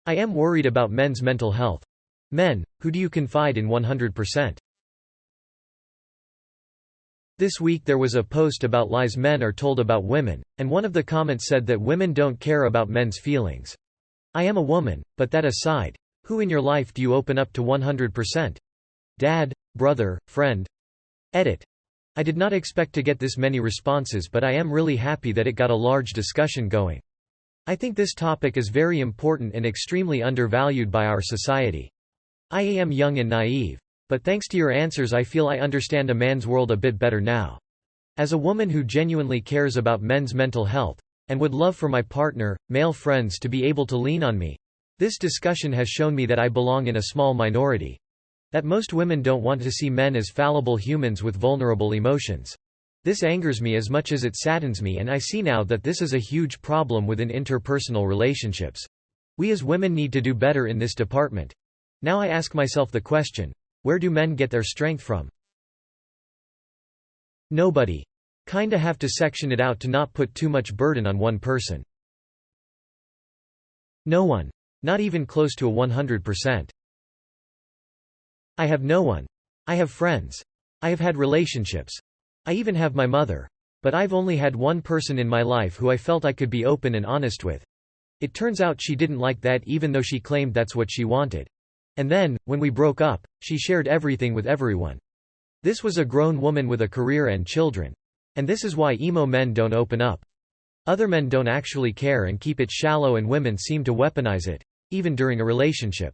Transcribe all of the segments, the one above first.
I am worried about men's mental health. Men, who do you confide in 100%? This week there was a post about lies men are told about women, and one of the comments said that women don't care about men's feelings. I am a woman, but that aside, who in your life do you open up to 100%? Dad, brother, friend? Edit. I did not expect to get this many responses, but I am really happy that it got a large discussion going. I think this topic is very important and extremely undervalued by our society. I am young and naive. But thanks to your answers I feel I understand a man's world a bit better now. As a woman who genuinely cares about men's mental health, and would love for my partner, male friends to be able to lean on me, this discussion has shown me that I belong in a small minority. That most women don't want to see men as fallible humans with vulnerable emotions. This angers me as much as it saddens me, and I see now that this is a huge problem within interpersonal relationships. We as women need to do better in this department. Now I ask myself the question, where do men get their strength from? Nobody. Kinda have to section it out to not put too much burden on one person. No one. Not even close to a 100%. I have no one. I have friends. I have had relationships. I even have my mother. But I've only had one person in my life who I felt I could be open and honest with. It turns out she didn't like that, even though she claimed that's what she wanted. And then, when we broke up, she shared everything with everyone. This was a grown woman with a career and children. And this is why emo men don't open up. Other men don't actually care and keep it shallow, and women seem to weaponize it, even during a relationship.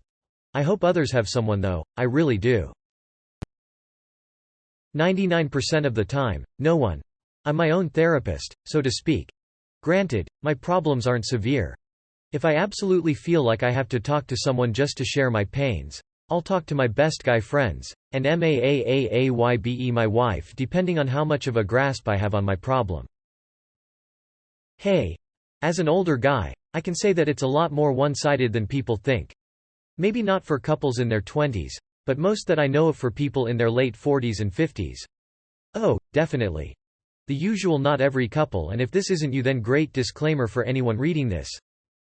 I hope others have someone though, I really do. 99% of the time, no one. I'm my own therapist, so to speak. Granted, my problems aren't severe. If I absolutely feel like I have to talk to someone just to share my pains, I'll talk to my best guy friends, and MAAAAYBE my wife, depending on how much of a grasp I have on my problem. Hey. As an older guy, I can say that it's a lot more one-sided than people think. Maybe not for couples in their 20s, but most that I know of for people in their late 40s and 50s. Oh, definitely. The usual not every couple, and if this isn't you then great disclaimer for anyone reading this.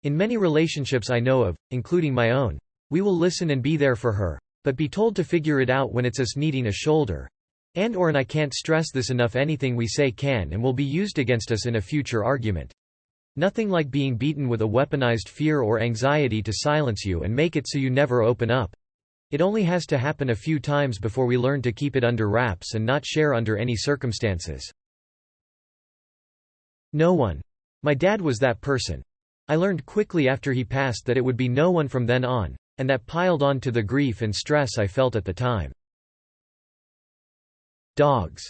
In many relationships I know of, including my own, we will listen and be there for her, but be told to figure it out when it's us needing a shoulder. And I can't stress this enough, anything we say can and will be used against us in a future argument. Nothing like being beaten with a weaponized fear or anxiety to silence you and make it so you never open up. It only has to happen a few times before we learn to keep it under wraps and not share under any circumstances. No one. My dad was that person. I learned quickly after he passed that it would be no one from then on, and that piled on to the grief and stress I felt at the time. Dogs.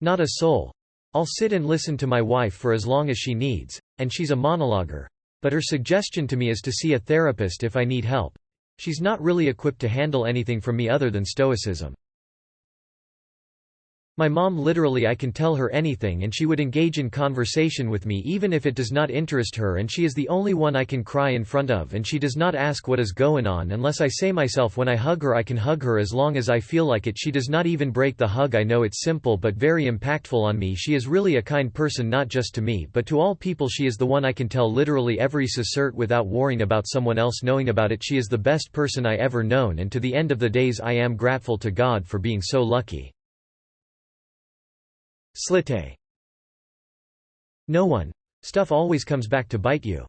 Not a soul. I'll sit and listen to my wife for as long as she needs, and she's a monologuer. But her suggestion to me is to see a therapist if I need help. She's not really equipped to handle anything from me other than stoicism. My mom, literally I can tell her anything and she would engage in conversation with me even if it does not interest her, and she is the only one I can cry in front of, and she does not ask what is going on unless I say myself when I hug her I can hug her as long as I feel like it. She does not even break the hug. I know it's simple but very impactful on me. She is really a kind person, not just to me but to all people. She is the one I can tell literally every secret without worrying about someone else knowing about it. She is the best person I ever known, and to the end of the days I am grateful to God for being so lucky. Slite. No one. Stuff always comes back to bite you.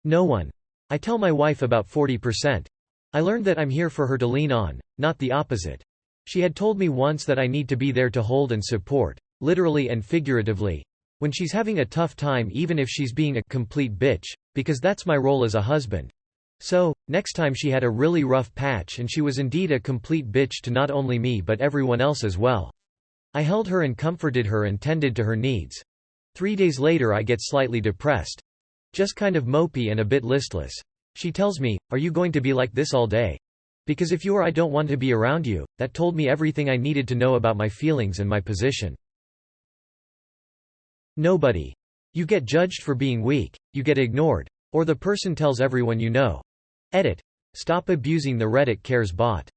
No one. I tell my wife about 40%. I learned that I'm here for her to lean on, not the opposite. She had told me once that I need to be there to hold and support, literally and figuratively, when she's having a tough time, even if she's being a complete bitch, because that's my role as a husband. So, next time she had a really rough patch and she was indeed a complete bitch to not only me but everyone else as well. I held her and comforted her and tended to her needs. 3 days later I get slightly depressed. Just kind of mopey and a bit listless. She tells me, "Are you going to be like this all day? Because if you are I don't want to be around you." That told me everything I needed to know about my feelings and my position. Nobody. You get judged for being weak, you get ignored. Or the person tells everyone you know. Edit. Stop abusing the Reddit cares bot.